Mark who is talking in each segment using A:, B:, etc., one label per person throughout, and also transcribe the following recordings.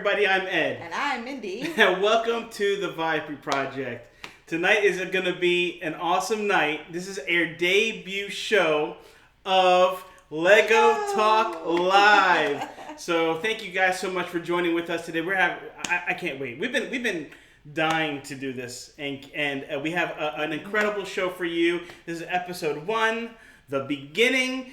A: everybody, I'm Ed.
B: And I'm Mindy.
A: And welcome to the Viapree Project. Tonight is going to be an awesome night. This is our debut show of Lego Talk Live. So thank you guys so much for joining with us today. I can't wait. We've been dying to do this, and we have an incredible show for you. This is episode 1, the beginning,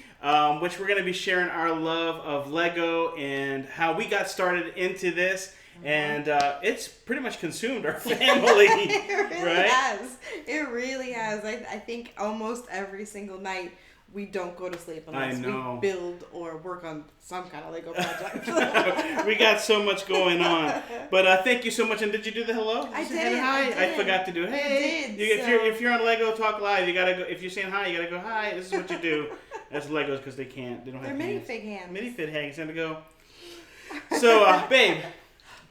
A: which we're going to be sharing our love of Lego and how we got started into this. And it's pretty much consumed our family.
B: It really
A: right?
B: has. It really has. I think almost every single night we don't go to sleep unless we build or work on some kind of Lego project.
A: We got so much going on. But thank you so much. And did you do the hello?
B: I did.
A: I forgot to do it. Hey, if you're on Lego Talk Live, you gotta go. If you're saying hi, you gotta go hi. This is what you do. That's Legos because they don't have
B: They're minifig hands.
A: Minifig hands. Time to go. So, babe.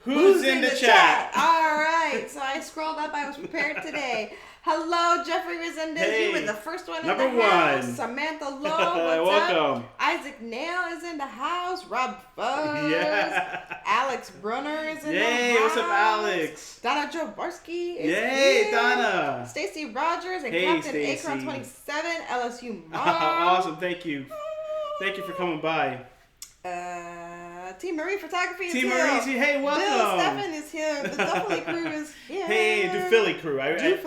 A: Who's in the chat?
B: All right. So I scrolled up. I was prepared today. Hello, Jeffrey Resendez.
A: Hey,
B: you were the first one in
A: number
B: the house.
A: one.
B: Samantha Lowe, what's
A: welcome.
B: up? Isaac Nail is in the house. Rob Fuzz.
A: Yeah.
B: Alex Brunner is in the house.
A: Yay, what's up, Alex?
B: Donna Jobarski is
A: Yay,
B: here.
A: Donna.
B: Stacy Rogers and
A: Hey,
B: Captain
A: Stacey.
B: Akron 27, LSU Mom.
A: Awesome, thank you. Thank you for coming by.
B: Team Marie Photography is
A: Team
B: here.
A: Marie's here. Hey, welcome.
B: Bill Stephan is here. The Duffley crew is here.
A: Hey, do Philly crew. Do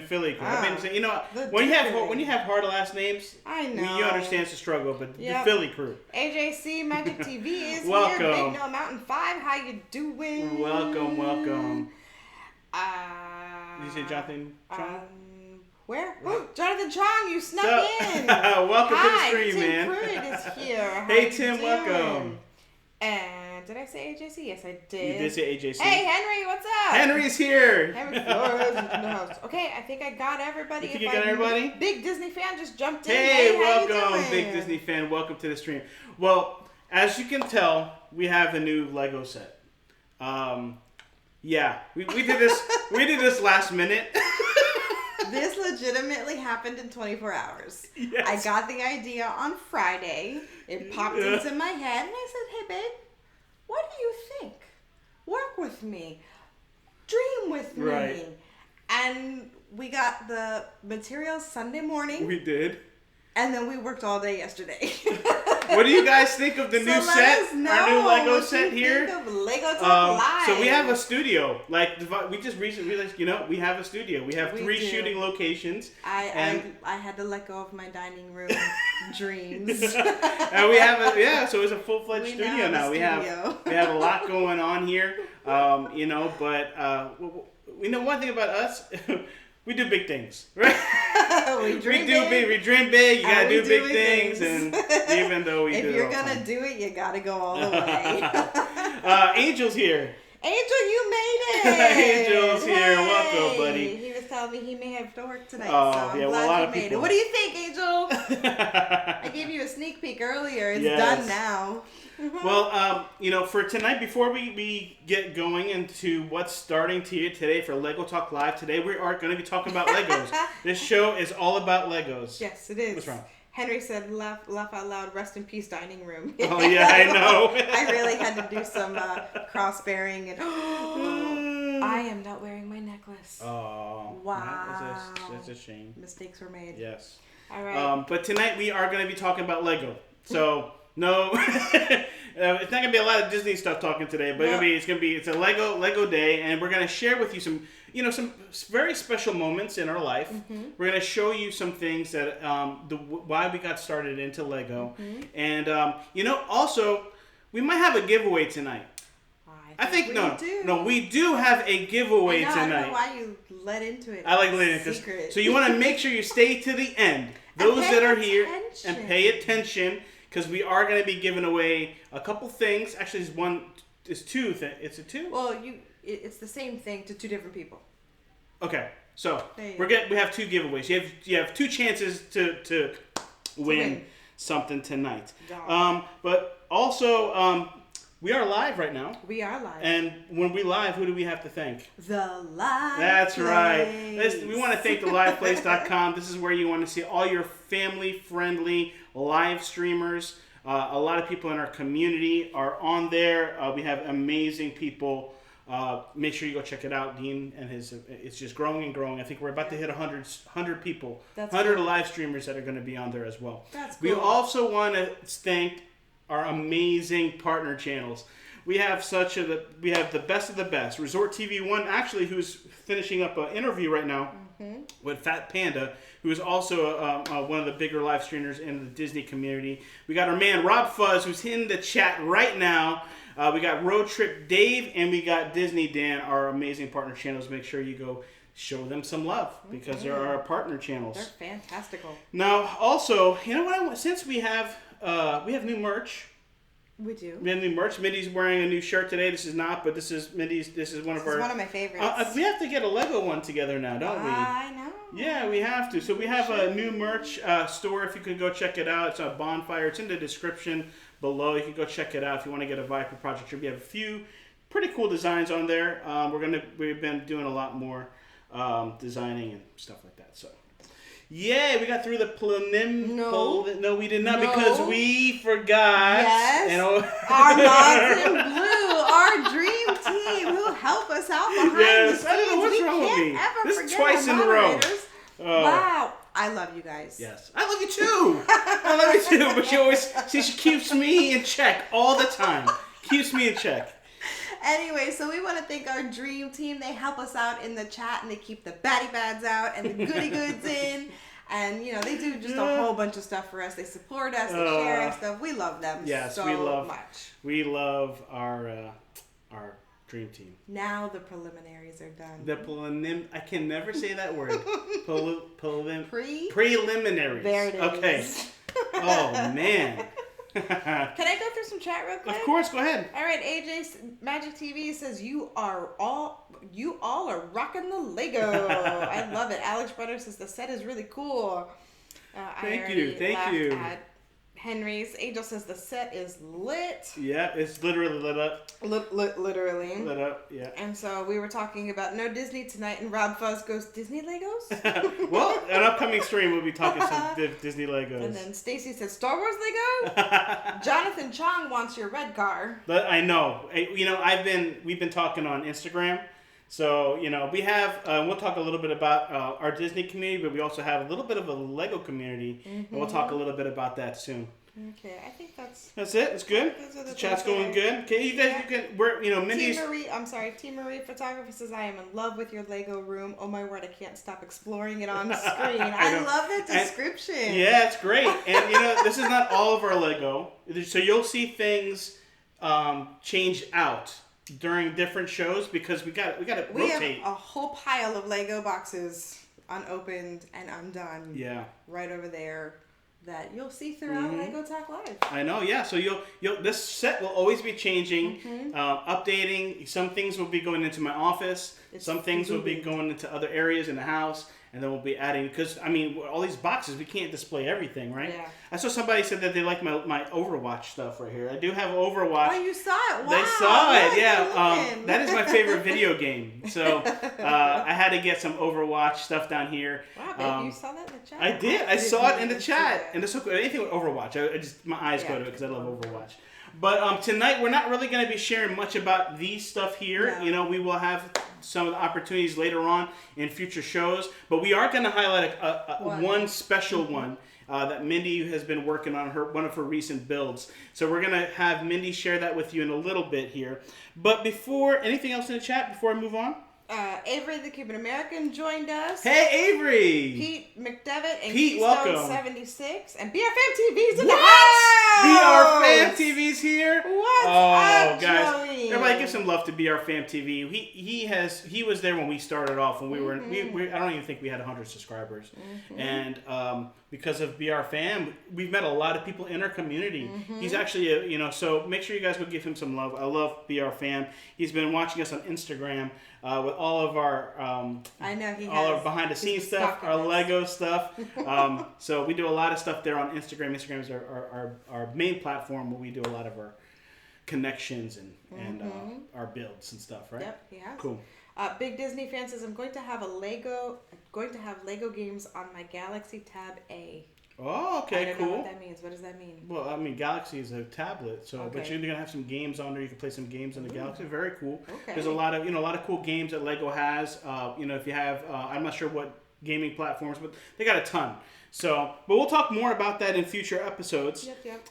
A: Philly crew.
B: Ah,
A: I mean, when you have hard last names,
B: I know.
A: you understand it's a struggle. But
B: Yep.
A: the Philly crew.
B: AJC Magic TV is
A: Welcome.
B: here. Big No Mountain 5, how you doing?
A: Welcome.
B: Did
A: Did you say Jonathan Chong?
B: Where? Jonathan Chong, you snuck in.
A: Welcome to the stream,
B: Tim
A: man.
B: Pruitt is here. How
A: Hey,
B: you
A: Tim,
B: doing?
A: welcome.
B: And did I say AJC? Yes, I did.
A: You did say AJC.
B: Hey, Henry, what's up?
A: Henry's here.
B: Henry Flores is in the house. Okay, I think I got everybody.
A: You think you got everybody?
B: Big Disney fan just jumped in.
A: Hey,
B: how you
A: welcome,
B: doing?
A: Big Disney fan. Welcome to the stream. Well, as you can tell, we have a new Lego set. Yeah, we did this. We did this last minute.
B: This legitimately happened in 24 hours.
A: Yes.
B: I got the idea on Friday. It popped into my head, and I said, "Hey, babe, what do you think? Work with me, dream with me."
A: Right.
B: And we got the materials Sunday morning.
A: We did.
B: And then we worked all day yesterday.
A: What do you guys think of the new
B: let
A: set?
B: us know
A: Our new Lego
B: what
A: set
B: you
A: here.
B: Think of Lego Talk Live.
A: So we have a studio. Like we just recently realized, we have a studio. We have
B: We
A: 3
B: do.
A: shooting locations.
B: I had to let go of my dining room dreams.
A: And we have so it's a full-fledged studio now. We have a lot going on here. But one thing about us. We do big things, right?
B: We dream big.
A: We dream big. You gotta do big things,
B: things.
A: and even though we
B: if
A: do,
B: you're
A: all the
B: gonna
A: time.
B: do it, you gotta go all the way.
A: Angel's here.
B: Angel, you made it.
A: Angel's here.
B: Hey.
A: Welcome, buddy.
B: He was telling me he may have to work tonight,
A: Oh,
B: so I'm
A: yeah, well, a
B: glad
A: lot
B: you
A: of
B: made
A: people-
B: it. What do you think, Angel? I gave you a sneak peek earlier. It's done now.
A: Well, for tonight, before we get going into what's starting today for Lego Talk Live, today we are going to be talking about Legos. This show is all about Legos.
B: Yes, it is.
A: What's wrong?
B: Henry said, laugh out loud, rest in peace, dining room.
A: Oh, yeah, I know.
B: I really had to do some cross-bearing. And I am not wearing my necklace.
A: Oh.
B: Wow.
A: That's a shame.
B: Mistakes were made.
A: Yes.
B: All right.
A: But tonight we are going to be talking about Lego. So, no, it's not going to be a lot of Disney stuff talking today, but it's a Lego day, and we're going to share with you some very special moments in our life.
B: Mm-hmm.
A: We're going to show you some things that why we got started into Lego, and also we might have a giveaway tonight. I think we do have a giveaway tonight.
B: I don't know why you let into it.
A: I like letting it because so you want to make sure you stay to the end. Those that are here and pay attention. Because we are going to be giving away a couple things. Actually, it's two. It's a two?
B: Well, it's the same thing to 2 different people.
A: Okay, so we have 2 giveaways. You have 2 chances to win something tonight. But also, we are live right now.
B: We are live.
A: And when we live, who do we have to thank?
B: The Live
A: That's
B: Place.
A: right. We want to thank theliveplace.com. This is where you want to see all your family-friendly live streamers A lot of people in our community are on there. We have amazing people. Make sure you go check it out. Dean and it's just growing and growing. I think we're about to hit 100 people,
B: That's
A: 100
B: cool.
A: Live streamers that are going to be on there as well.
B: That's cool.
A: We also want to thank our amazing partner channels. We have we have the best of the best. Resort TV One, actually, who's finishing up an interview right now with Fat Panda, who is also one of the bigger live streamers in the Disney community. We got our man Rob Fuzz, who's in the chat right now. We got Road Trip Dave, and we got Disney Dan, our amazing partner channels. Make sure you go show them some love because they're our partner channels.
B: They're fantastical.
A: Now, also, you know what? Since we have new merch.
B: We do.
A: We have new merch. Mindy's wearing a new shirt today. This is not, but this is Mindy's. This is one of
B: one of my favorites.
A: We have to get a Lego one together now, don't we?
B: I know.
A: Yeah, we have to. So we have a new merch store. If you could go check it out, it's a Bonfire. It's in the description below. You can go check it out if you want to get a Viapree project shirt. We have a few pretty cool designs on there. We've been doing a lot more designing and stuff like that. So. Yeah, we got through the No, we did not because we forgot.
B: Yes. Our Mods in Blue, our dream team who help us out behind the scenes.
A: I don't know what's wrong with me. This is twice in a row.
B: Wow. I love you guys.
A: Yes. I love you too. I love you too. But she keeps me in check all the time. Keeps me in check.
B: Anyway, so we want to thank our dream team. They help us out in the chat and they keep the baddie bads out and the goody goods in. And, they do just a whole bunch of stuff for us. They support us, they share our stuff. We love them so much.
A: We love our dream team.
B: Now the preliminaries are done.
A: I can never say that word. Preliminaries.
B: There it is.
A: Okay. Oh, man.
B: Can I go through some chat real quick?
A: Of course, go ahead.
B: All right, AJ Magic TV says you all are rocking the Lego. I love it. Alex Butter says the set is really cool.
A: Thank you.
B: At Henry's. Angel says the set is lit.
A: Yeah, it's literally lit up.
B: Literally.
A: Lit up, yeah.
B: And so we were talking about no Disney tonight, and Rob Fuzz goes, Disney Legos?
A: Well, an upcoming stream we'll be talking some Disney Legos.
B: And then Stacy says, Star Wars Lego? Jonathan Chong wants your red car.
A: But I know. We've been talking on Instagram. So, we have, we'll talk a little bit about our Disney community, but we also have a little bit of a Lego community, and we'll talk a little bit about that soon.
B: Okay, I think that's
A: it. It's good. The chat's going good. Okay, you guys, Mindy's.
B: T. Marie Photographer says, I am in love with your Lego room. Oh my word, I can't stop exploring it on screen. I love that description.
A: Yeah, it's great. And, this is not all of our Lego. So you'll see things change out during different shows because we got to rotate.
B: We have a whole pile of Lego boxes unopened and undone.
A: Yeah.
B: Right over there that you'll see throughout Lego Talk Live.
A: I know, yeah. So this set will always be changing, updating. Some things will be going into my office. Some things will be going into other areas in the house. And then we'll be adding, because, all these boxes, we can't display everything, right? Yeah. I saw somebody said that they like my Overwatch stuff right here. I do have Overwatch.
B: Oh, you saw it? Wow.
A: They saw it, yeah. That is my favorite video game. So I had to get some Overwatch stuff down here.
B: Wow, babe, you saw that in the chat?
A: I did. I saw it in the chat. And it's so cool. Anything with Overwatch, my eyes go to it because I love Overwatch. But tonight, we're not really going to be sharing much about these stuff here. No. We will have some of the opportunities later on in future shows. But we are going to highlight one special one that Mindy has been working on, one of her recent builds. So we're going to have Mindy share that with you in a little bit here. But anything else in the chat before I move on?
B: Avery the Cuban American joined us.
A: Hey, Avery!
B: Pete McDevitt and
A: Pete,
B: Keystone
A: welcome.
B: 76. And BRFM TV's in the house!
A: BRFam TV's here?
B: What's up,
A: guys?
B: Joey?
A: Everybody give some love to BRFam TV. He was there when we started off, when we were, I don't even think we had 100 subscribers. And because of BRFam, we've met a lot of people in our community. He's actually, so make sure you guys go give him some love. I love BRFam. He's been watching us on Instagram. With all of our our behind the scenes stuff, our Lego stuff. So we do a lot of stuff there on Instagram. Instagram is our main platform where we do a lot of our connections and our builds and stuff, right?
B: Yep, he has.
A: Cool.
B: Big Disney fan says I'm going to have Lego games on my Galaxy Tab A.
A: Oh,
B: I
A: okay,
B: don't
A: cool.
B: know what that means. What does that mean?
A: Well, I mean, Galaxy is a tablet, so but
B: Okay.
A: you're gonna have some games on there. You can play some games on the Galaxy. Very cool.
B: Okay.
A: There's a lot of cool games that Lego has. If you have, I'm not sure what gaming platforms, but they got a ton. So, but we'll talk more about that in future episodes.
B: Yep.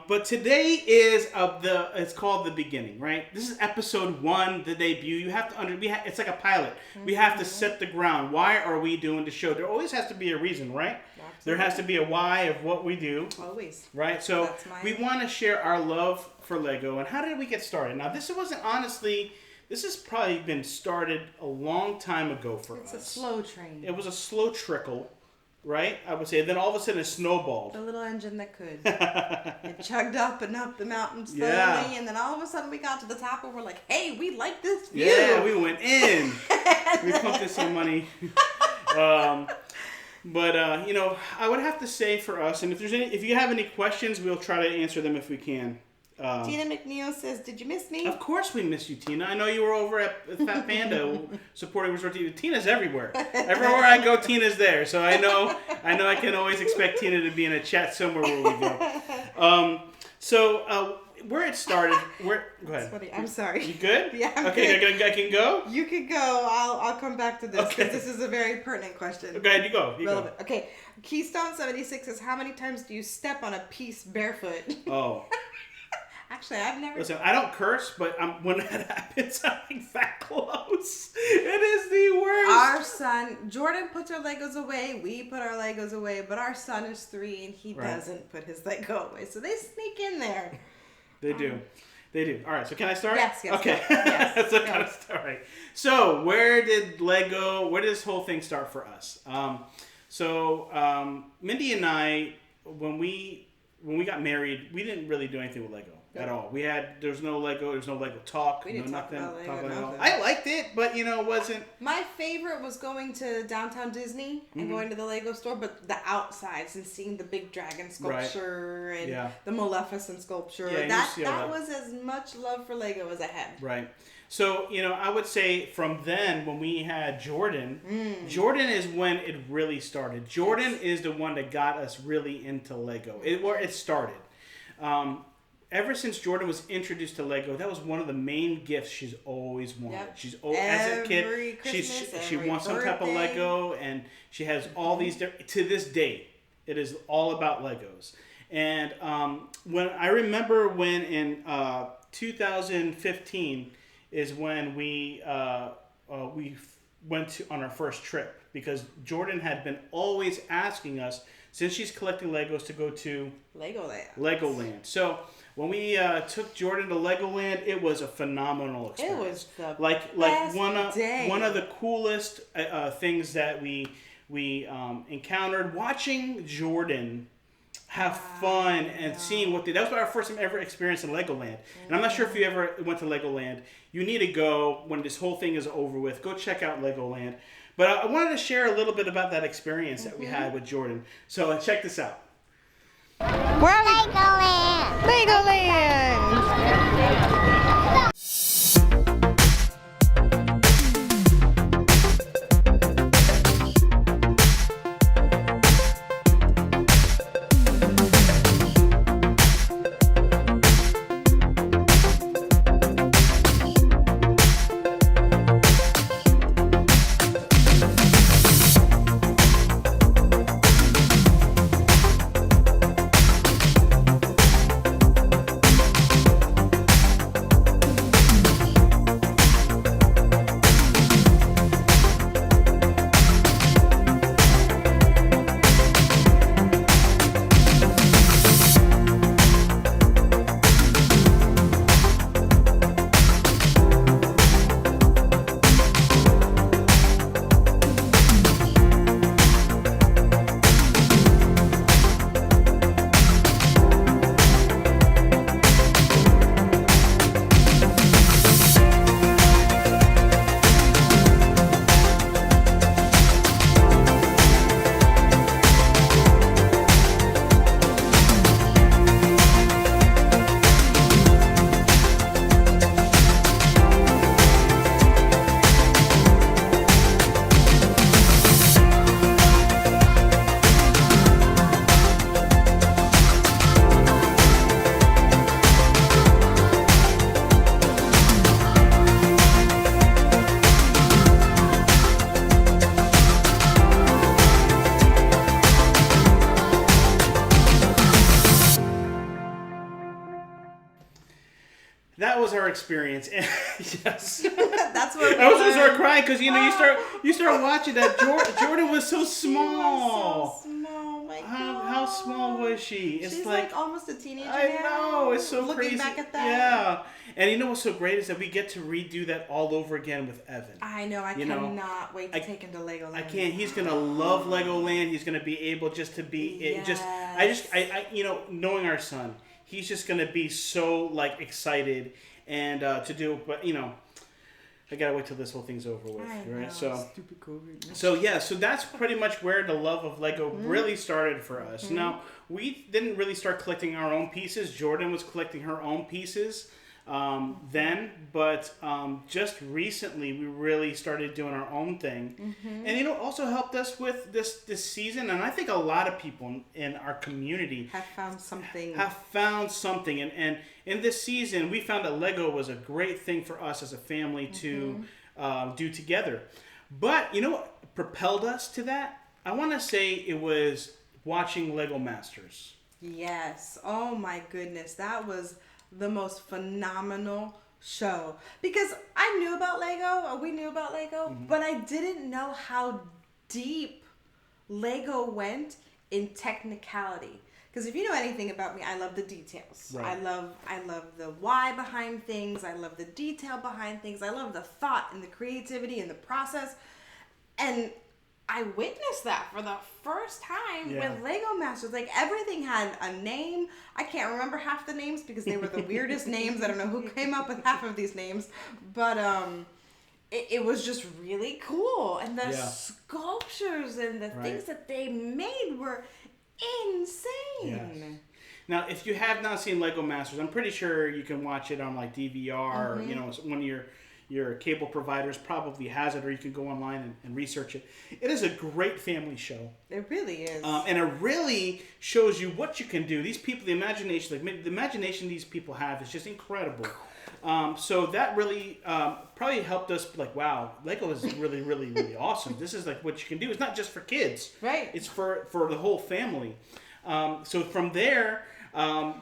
A: But today is it's called The Beginning, right? This is episode 1, the debut. You have to it's like a pilot. We have to set the ground. Why are we doing the show? There always has to be a reason, right?
B: Absolutely.
A: There has to be a why of what we do.
B: Always.
A: Right? So we
B: That's
A: want to share our love for Lego. And how did we get started? Now, this has probably been started a long time ago for us.
B: It's a slow train.
A: It was a slow trickle, right? I would say. Then all of a sudden it snowballed.
B: The little engine that could. It chugged up and up the mountain slowly, and then all of a sudden we got to the top and we're like, hey, we like this view.
A: Yeah, we went in. We pumped in some money. But I would have to say for us, and if you have any questions, we'll try to answer them if we can.
B: Tina McNeil says, did you miss me?
A: Of course we miss you, Tina. I know you were over at Fat Panda supporting Resort TV. Tina's everywhere. Everywhere I go, Tina's there. So I know I can always expect Tina to be in a chat somewhere where we go. Where it started, go ahead.
B: Funny. I'm sorry.
A: You good?
B: Yeah, I'm
A: okay,
B: good.
A: I can go?
B: You can go. I'll come back to this because
A: Okay.
B: this is a very pertinent question.
A: Go ahead, you go.
B: Relevant. Okay. Keystone 76 says, how many times do you step on a piece barefoot?
A: Oh.
B: Actually, I've never.
A: Listen, I don't curse, but when that happens, I'm like that close. It is the worst.
B: Our son, Jordan puts our Legos away. We put our Legos away, but our son is 3 and he doesn't put his Lego away. So they sneak in there.
A: They do. All right, so can I start?
B: Yes.
A: Okay.
B: Yes,
A: So kind of start. All right. So where did this whole thing start for us? Mindy and I, when we got married, we didn't really do anything with Lego at all. There's no Lego talk.
B: We didn't talk about Lego,
A: at all.
B: nothing.
A: I liked it, but it wasn't.
B: My favorite was going to downtown Disney and going to the Lego store, but the outsides and seeing the big dragon sculpture and the Maleficent sculpture.
A: Yeah,
B: that was as much love for Lego as I had.
A: Right. So, I would say from then when we had Jordan, Jordan is when it really started. Jordan is the one that got us really into Lego. Where it started. Ever since Jordan was introduced to Lego, that was one of the main gifts she's always wanted.
B: Yep.
A: She's always, as a kid,
B: Christmas,
A: she wants some type of Lego, and she has all these to this day. It is all about Legos. And when I remember when in 2015 is when we went on our first trip, because Jordan had been always asking us, since she's collecting Legos, to go to Legoland. So when we took Jordan to Legoland, it was a phenomenal experience.
B: It was the
A: best
B: day.
A: One of the coolest things that we encountered, watching Jordan have fun and seeing that was our first time ever experiencing Legoland. And I'm not sure if you ever went to Legoland. You need to go when this whole thing is over with. Go check out Legoland. But I wanted to share a little bit about that experience that we had with Jordan. So check this out.
B: Where are we? Legoland!
A: that was our experience. And yes.
B: That's what
A: I was gonna start crying because you start watching that. Jordan was so small.
B: She was so small. My God.
A: How small was she? It's
B: She's like almost a teenager now.
A: I know, it's so
B: Looking
A: crazy.
B: back at that.
A: Yeah. And you know what's so great is that we get to redo that all over again with Evan.
B: I know. I cannot wait to take him to Legoland.
A: I can't. He's gonna love Legoland. He's gonna be able just to be I knowing our son, he's just gonna be so like excited and to do. But I gotta wait till this whole thing's over with, right? So
B: stupid COVID.
A: So that's pretty much where the love of Lego really started for us. Now we didn't really start collecting our own pieces. Jordan was collecting her own pieces then, but just recently we really started doing our own thing, and it also helped us with this season. And I think a lot of people in our community
B: have found something.
A: And in this season, we found that Lego was a great thing for us as a family to do together. But you know what propelled us to that? I want to say it was watching Lego Masters.
B: Yes. Oh my goodness, that was the most phenomenal show, because I knew about Lego, or we knew about Lego, but I didn't know how deep Lego went in technicality. Because if you know anything about me, I love the details. Right. I love the why behind things. I love the detail behind things. I love the thought and the creativity and the process. And I witnessed that for the first time with Lego Masters. Like, everything had a name. I can't remember half the names because they were the weirdest names. I don't know who came up with half of these names. But it was just really cool. And the sculptures and the things that they made were insane.
A: Yes. Now, if you have not seen Lego Masters, I'm pretty sure you can watch it on like DVR or one of your cable providers probably has it, or you can go online and research it. It is a great family show.
B: It really is.
A: And it really shows you what you can do. These people, the imagination these people have is just incredible. So that really probably helped us like, wow, Lego is really, really, really awesome. This is like what you can do. It's not just for kids.
B: Right.
A: It's for the whole family. So from there,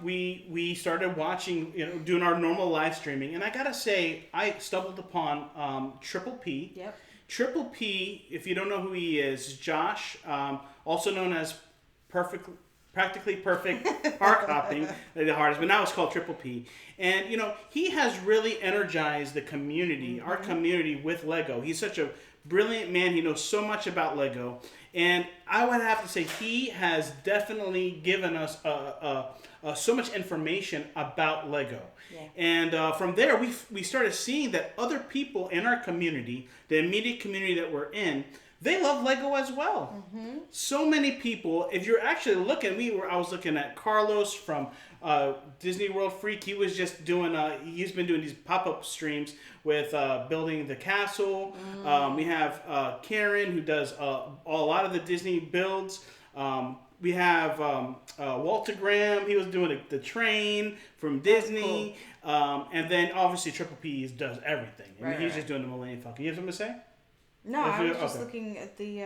A: we started watching, doing our normal live streaming, and I gotta say, I stumbled upon Triple P.
B: Yep.
A: Triple P, if you don't know who he is Josh, also known as Practically Perfect Park Hopping, the hardest, but now it's called Triple P. And he has really energized the community, our community, with Lego. He's such a brilliant man. He knows so much about Lego. And I would have to say he has definitely given us so much information about Lego. Yeah. And from there, we started seeing that other people in our community, the immediate community that we're in, they love Lego as well. So many people, if you're actually looking, I was looking at Carlos from Disney World Freak. He was just doing, he's been doing these pop-up streams with building the castle. We have Karen, who does a lot of the Disney builds. We have Walter Graham. He was doing the train from Disney. Cool. And then obviously Triple P does everything. And he's just doing the Millennium Falcon. You have something to say?
B: No, I was just looking at the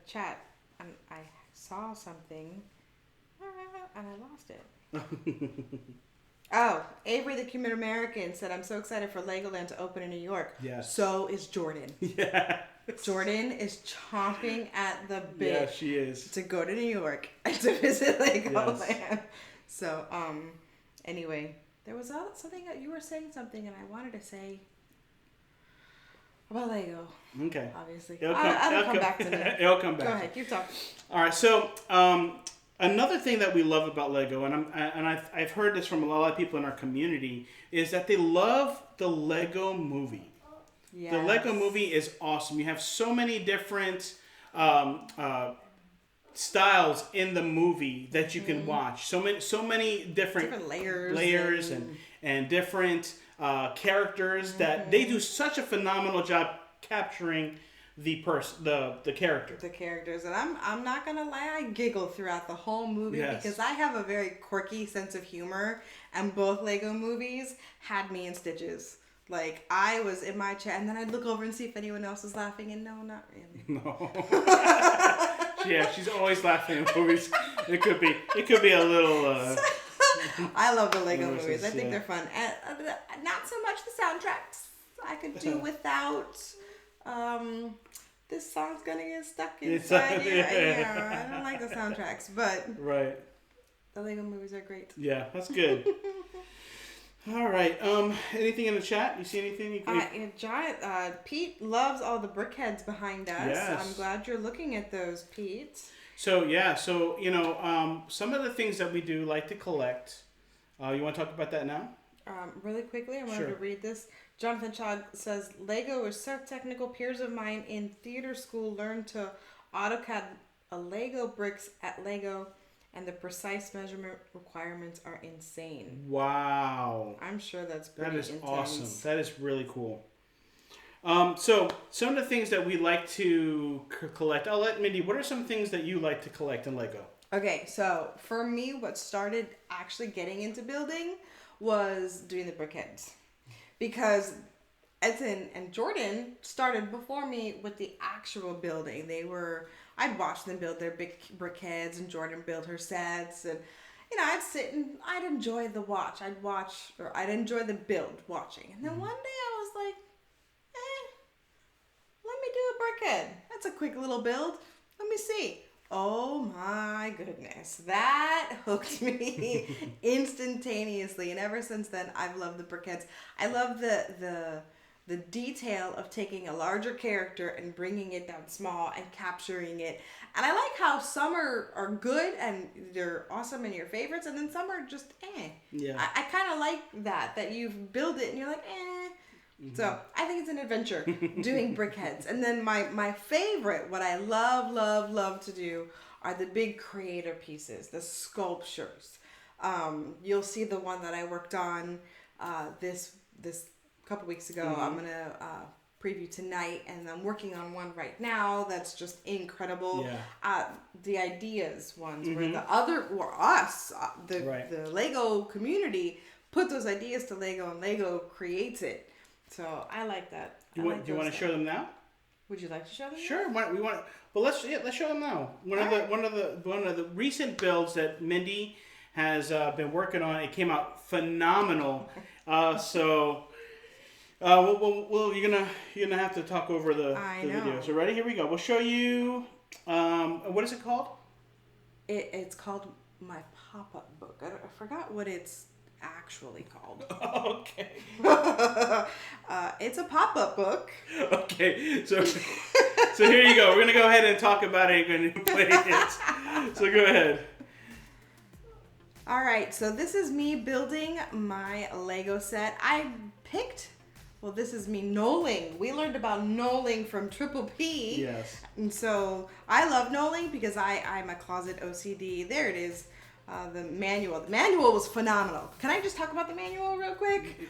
B: chat, and I saw something, and I lost it. Oh, Avery the Cuban American said, "I'm so excited for Legoland to open in New York."
A: Yes.
B: So is Jordan.
A: Yeah.
B: Jordan is chomping at the bit.
A: Yeah, she is.
B: To go to New York and to visit Legoland.
A: Yes.
B: So, anyway, there was something that you were saying something, and I wanted to say about Lego.
A: Okay.
B: Obviously. It'll come back to me.
A: It'll come back.
B: Go ahead. Keep talking.
A: All right. So, another thing that we love about Lego, and I've heard this from a lot of people in our community, is that they love the Lego Movie. Yes. The Lego Movie is awesome. You have so many different styles in the movie that you can watch. So many different layers and different characters that they do such a phenomenal job capturing the character.
B: The characters, and I'm not gonna lie, I giggled throughout the whole movie because I have a very quirky sense of humor, and both Lego movies had me in stitches. Like, I was in my chair, and then I'd look over and see if anyone else was laughing, and no, not really.
A: No. Yeah, she's always laughing in movies. It could be a little
B: I love the Lego
A: Ever
B: movies. I
A: since,
B: think
A: yeah.
B: they're fun. And not so much the soundtracks. I could do without. This song's gonna get stuck inside you. Yeah, I don't like the soundtracks, but
A: Right.
B: the Lego movies are great.
A: Yeah, that's good. All right. Anything in the chat? You see anything?
B: Pete loves all the brickheads behind us.
A: Yes.
B: I'm glad you're looking at those, Pete.
A: So some of the things that we do like to collect. You want to talk about that now?
B: Really quickly, I wanted
A: Sure.
B: to read this. Jonathan Chad says, Lego is so technical. Peers of mine in theater school learned to AutoCAD a Lego bricks at Lego, and the precise measurement requirements are insane.
A: Wow.
B: I'm sure that's pretty
A: That is
B: intense.
A: awesome. That is really cool. So some of the things that we like to collect. I'll let Mindy. What are some things that you like to collect in Lego?
B: Okay, so for me, what started actually getting into building was doing the brickheads. Because Edson and Jordan started before me with the actual building. I'd watch them build their big brickheads, and Jordan build her sets, and I'd sit and I'd enjoy the watch. I'd enjoy the build watching. And then one day I was like, let me do a brickhead. That's a quick little build. Let me see. Oh my goodness. That hooked me instantaneously. And ever since then, I've loved the brickheads. I love the detail of taking a larger character and bringing it down small and capturing it. And I like how some are good and they're awesome and your favorites, and then some are just
A: Yeah.
B: I kind of like that you build it and you're like
A: Mm-hmm.
B: So I think it's an adventure doing brickheads. And then my favorite, what I love to do, are the big creator pieces, the sculptures. You'll see the one that I worked on this couple weeks ago.
A: Mm-hmm.
B: I'm gonna preview tonight, and I'm working on one right now that's just incredible.
A: Yeah.
B: The ideas ones
A: Mm-hmm.
B: where the Lego community put those ideas to Lego, and Lego creates it. So I like that.
A: Do you want to show them now?
B: Would you like to show them?
A: Sure. We want. Well, let's show them now. One of the recent builds that Mindy has been working on. It came out phenomenal. Well, you're gonna have to talk over the video. So ready? Here we go. We'll show you. What is it called?
B: It's called my pop-up book. I forgot what it's actually called.
A: Okay.
B: It's a pop-up book.
A: Okay. So here you go. We're gonna go ahead and talk about it and play it. So go ahead.
B: All right. So this is me building my Lego set. This is me knolling. We learned about knolling from Triple P.
A: Yes.
B: And so I love knolling because I'm a closet OCD. There it is. The manual. The manual was phenomenal. Can I just talk about the manual real quick?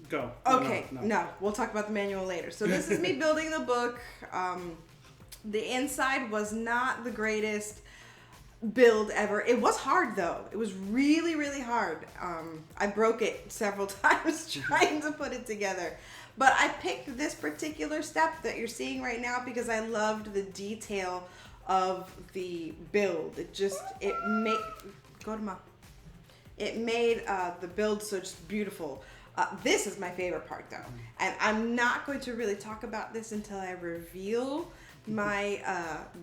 A: Go.
B: Okay.
A: No.
B: We'll talk about the manual later. So this is me building the book. The inside was not the greatest build ever. It was hard though. It was really, really hard. I broke it several times trying to put it together. But I picked this particular step that you're seeing right now because I loved the detail of the build. It made the build so just beautiful. This is my favorite part though. And I'm not going to really talk about this until I reveal my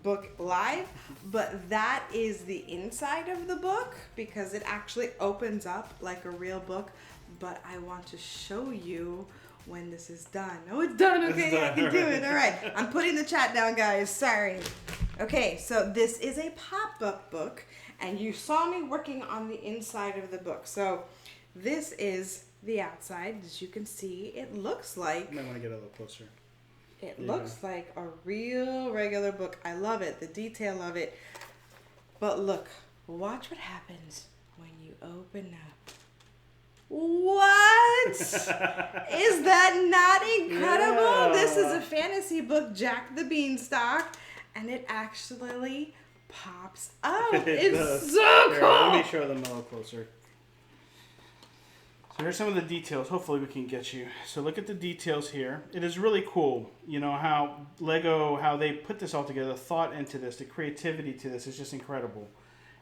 B: book live, but that is the inside of the book because it actually opens up like a real book. But I want to show you when this is done. Oh, it's done. Okay,
A: It's done.
B: I can do it. All right. I'm putting the chat down, guys. Sorry. Okay, so this is a pop-up book, and you saw me working on the inside of the book. So this is the outside. As you can see, it looks like...
A: You might want to get a little closer.
B: It looks like a real regular book. I love it, the detail of it. But look, watch what happens when you open up. What? Is that not incredible?
A: Yeah.
B: This is a fantasy book, Jack the Beanstalk, and it actually pops up. It's so
A: Here,
B: cool.
A: let me show them a little closer. So here's some of the details. Hopefully we can get you. So look at the details here. It is really cool. You know how they put this all together, the thought into this, the creativity to this is just incredible.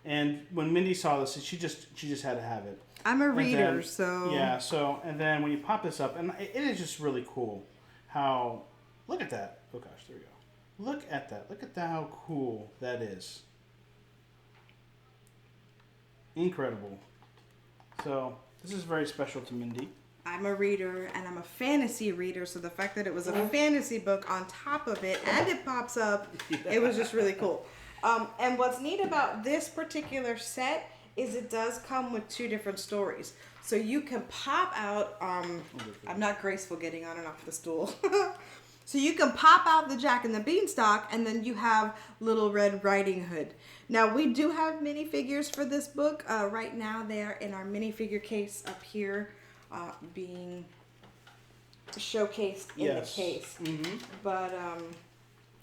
A: And when Mindy saw this, she just had to have it.
B: I'm a reader,
A: then,
B: so...
A: Yeah, so, and then when you pop this up, and it is just really cool how... Look at that. Oh, gosh, there we go. Look at that. Look at that, how cool that is. Incredible. So, this is very special to Mindy.
B: I'm a reader, and I'm a fantasy reader, so the fact that it was a fantasy book on top of it, and it pops up, it was just really cool. And what's neat about this particular set is it does come with 2 different stories. So you can pop out, I'm not graceful getting on and off the stool. So you can pop out the Jack and the Beanstalk, and then you have Little Red Riding Hood. Now, we do have minifigures for this book. Right now, they are in our minifigure case up here, being showcased in the case. Mm-hmm. But,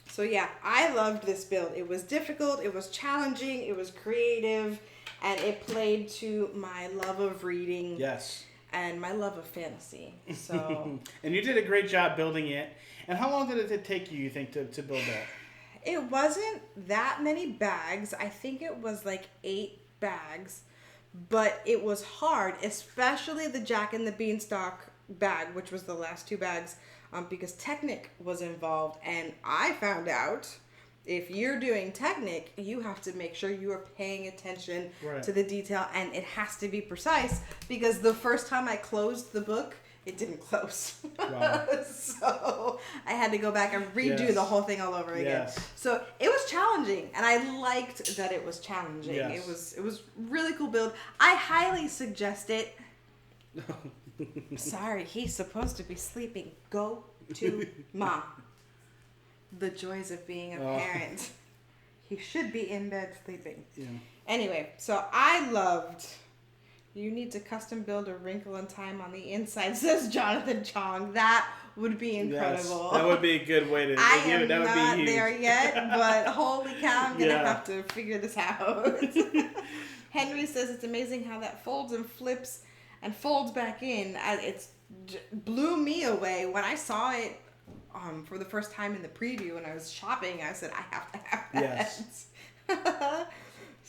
B: so yeah, I loved this build. It was difficult, it was challenging, it was creative, and it played to my love of reading.
A: Yes.
B: And my love of fantasy. So.
A: And you did a great job building it. And how long did it take you think, to build that?
B: It wasn't that many bags. I think it was like 8 bags. But it was hard, especially the Jack and the Beanstalk bag, which was the last 2 bags, because Technic was involved. And I found out if you're doing Technic, you have to make sure you are paying attention to the detail, and it has to be precise, because the first time I closed the book, it didn't close. Wow. So I had to go back and redo the whole thing all over again. Yes. So it was challenging, and I liked that it was challenging. Yes. It was really cool build. I highly suggest it. Sorry, he's supposed to be sleeping. Go to mom. The joys of being a parent. He should be in bed sleeping. Yeah. Anyway, so I loved... You need to custom build a Wrinkle in Time on the inside, says Jonathan Chong. That would be incredible.
A: Yes, that would be a good way to
B: I am not there yet, but holy cow, I'm going to have to figure this out. Henry says it's amazing how that folds and flips and folds back in. It blew me away. When I saw it for the first time in the preview when I was shopping, I said, I have to have that. Yes.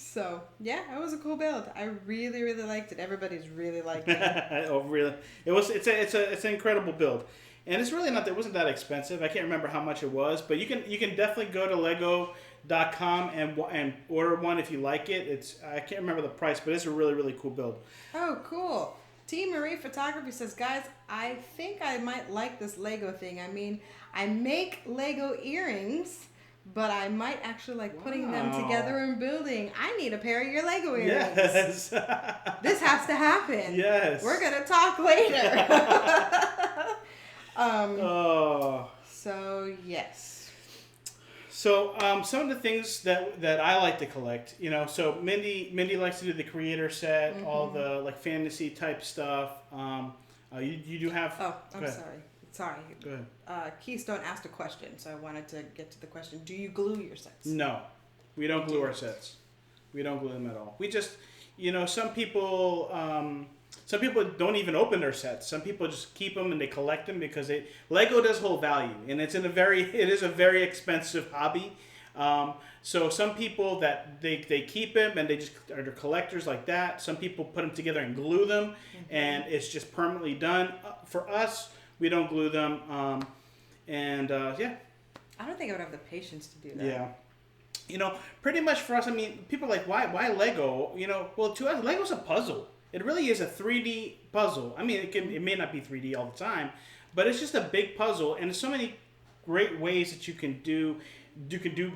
B: So, yeah, it was a cool build. I really, really liked it. Everybody's really liking it.
A: Oh, really? It's an incredible build. And it's really it wasn't that expensive. I can't remember how much it was, but you can definitely go to lego.com and order one if you like it. I can't remember the price, but it's a really, really cool build.
B: Oh, cool. T. Marie Photography says, guys, I think I might like this Lego thing. I mean, I make Lego earrings, but I might actually like putting them together and building. I need a pair of your Lego earrings. Yes. This has to happen. Yes. We're going to talk later. So, yes.
A: So, some of the things that I like to collect, so Mindy likes to do the creator set, all the like fantasy type stuff. You do have...
B: Oh, I'm sorry. Sorry.
A: Go ahead.
B: Keystone asked a question, so I wanted to get to the question. Do you glue your sets?
A: No. We don't glue our sets. We don't glue them at all. We just, some people don't even open their sets. Some people just keep them and they collect them because Lego does hold value, and it is a very expensive hobby. So some people that they keep them and they just are collectors like that. Some people put them together and glue them, and it's just permanently done. For us, we don't glue them, yeah.
B: I don't think I would have the patience to do that.
A: Yeah. Pretty much for us, people are like, why Lego? Well, to us, Lego's a puzzle. It really is a 3D puzzle. It may not be 3D all the time, but it's just a big puzzle, and there's so many great ways that you can do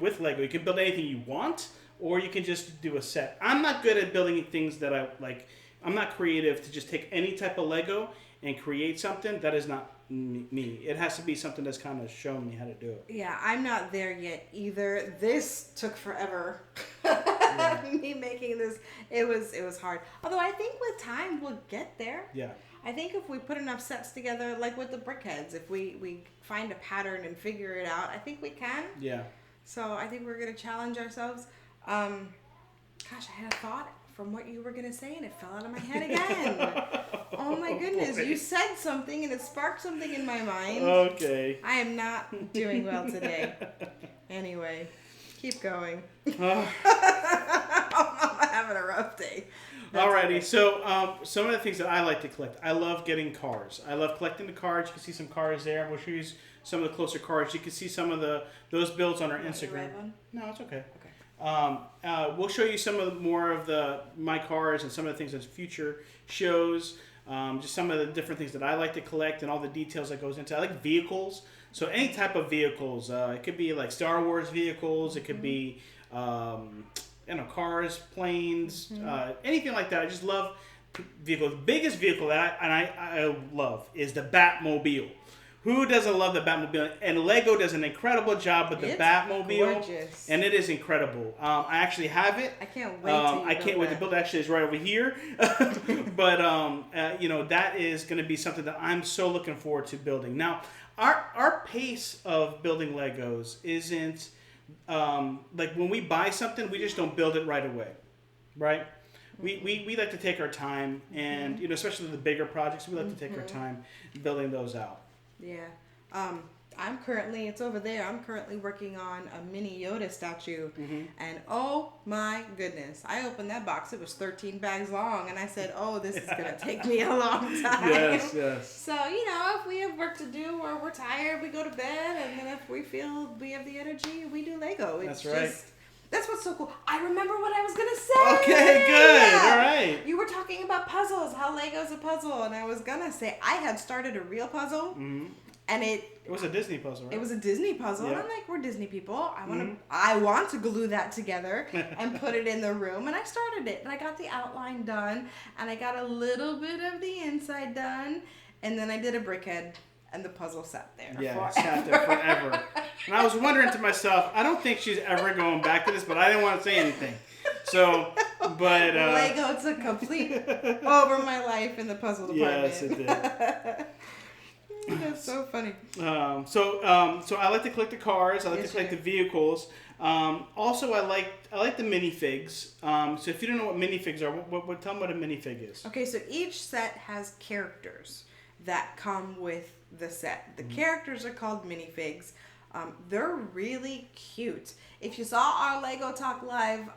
A: with Lego. You can build anything you want, or you can just do a set. I'm not good at building things that I like. I'm not creative to just take any type of Lego and create something. That is not me. It has to be something that's kind of shown me how to do it.
B: Yeah, I'm not there yet either. This took forever. Me making this, it was hard. Although I think with time we'll get there.
A: Yeah.
B: I think if we put enough sets together, like with the brickheads, if we find a pattern and figure it out, I think we can.
A: Yeah.
B: So I think we're gonna challenge ourselves. Gosh, I had a thought from what you were gonna say and it fell out of my head again. Oh my goodness, you said something and it sparked something in my mind.
A: Okay.
B: I am not doing well today. Anyway, keep going. Oh my having a rough day.
A: Alrighty, so some of the things that I like to collect. I love getting cars. I love collecting the cars. You can see some cars there. We'll show you some of the closer cars. You can see some of those builds on our Instagram.
B: Red one?
A: No, it's okay.
B: Okay.
A: We'll show you some of more of my cars and some of the things in future shows. Just some of the different things that I like to collect and all the details that goes into. I like vehicles. So any type of vehicles. It could be like Star Wars vehicles. It could be cars, planes, anything like that. I just love vehicles. The biggest vehicle that I love is the Batmobile. Who doesn't love the Batmobile? And Lego does an incredible job with the Batmobile. Gorgeous. And it is incredible. I actually have it.
B: I can't wait
A: to build it. Actually, it's right over here. But that is going to be something that I'm so looking forward to building. Now, our pace of building Legos isn't like when we buy something, we just don't build it right away, right? We like to take our time, and especially the bigger projects, we like to take our time building those out.
B: Yeah. I'm currently, it's over there, I'm currently working on a mini Yoda statue. And oh my goodness, I opened that box, it was 13 bags long, and I said, oh, this is going to take me a long time.
A: Yes.
B: So, if we have work to do or we're tired, we go to bed, and then if we feel we have the energy, we do Lego.
A: That's right.
B: That's what's so cool. I remember what I was going to say.
A: Okay, good. All right.
B: You were talking about puzzles, how Lego's a puzzle, and I was going to say I had started a real puzzle, and it
A: was a Disney puzzle, right?
B: It was a Disney puzzle, and I'm like, we're Disney people. I want to glue that together and put it in the room, and I started it, and I got the outline done, and I got a little bit of the inside done, and then I did a brickhead. And the puzzle sat there.
A: Yeah, it sat there forever. And I was wondering to myself, I don't think she's ever going back to this, but I didn't want to say anything. So, but
B: Lego took complete over my life in the puzzle department.
A: Yes, it did.
B: That's so funny.
A: So I like to collect the cars. I like to collect the vehicles. Also, I like the minifigs. So if you don't know what minifigs are, tell them what a minifig is.
B: Okay, so each set has characters that come with the set. The characters are called minifigs. They're really cute. If you saw our Lego Talk Live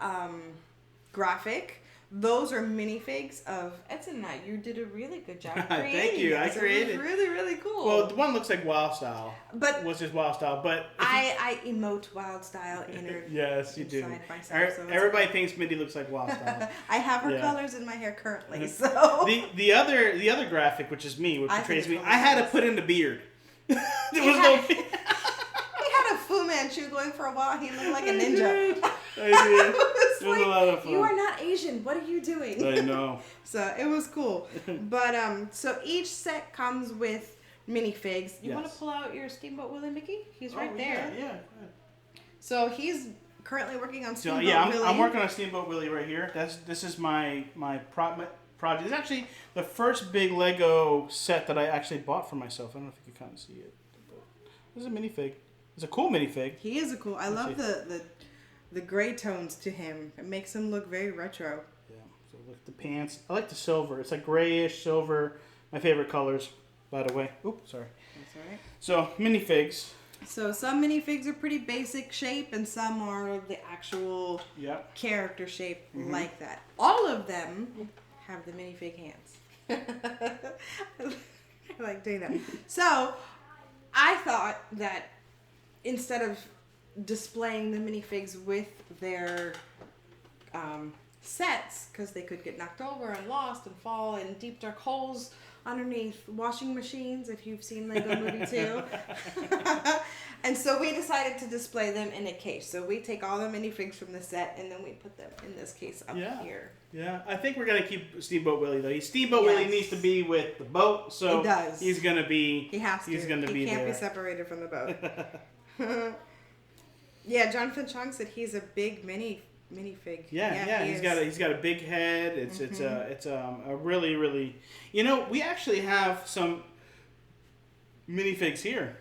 B: graphic, those are minifigs of Edson and I. You did a really good job creating.
A: Thank you. I created.
B: It was really, really cool.
A: Well, the one looks like Wild Style.
B: But
A: was just Wild Style. But
B: I emote Wild Style
A: yes, you do.
B: Side by side, so
A: everybody thinks Mindy looks like Wild Style.
B: I have her colors in my hair currently. So
A: the other graphic, which is me, which portrays me, I had to put in the beard. There was no.
B: He had a Fu Manchu going for a while. He looked like a ninja.
A: I did. It was a lot of fun.
B: You are not Asian. What are you doing?
A: I know.
B: So it was cool. But so each set comes with minifigs. You want to pull out your Steamboat Willie Mickey? He's right there.
A: Yeah.
B: So he's currently working on Steamboat Willie.
A: I'm working on Steamboat Willie right here. This is my project. It's actually the first big Lego set that I actually bought for myself. I don't know if you can kind of see it. But this is a minifig. It's a cool minifig.
B: He is a cool. I love the gray tones to him. It makes him look very retro.
A: Yeah. So look at the pants. I like the silver. It's like grayish silver. My favorite colors, by the way. Oops, sorry.
B: That's all right.
A: So minifigs.
B: So some minifigs are pretty basic shape, and some are the actual character shape like that. All of them have the minifig hands. I like doing that. So I thought that instead of displaying the minifigs with their sets, because they could get knocked over and lost and fall in deep dark holes underneath washing machines, if you've seen Lego Movie 2. And so we decided to display them in a case. So we take all the minifigs from the set and then we put them in this case up here.
A: Yeah, I think we're going to keep Steamboat Willie, though. Steamboat Willie needs to be with the boat, so he's going to be...
B: He has to.
A: He's going to be there.
B: He can't be separated from the boat. Yeah, Jonathan Chong said he's a big minifig.
A: Yeah, he's got a big head. It's a really, really... we actually have some minifigs here.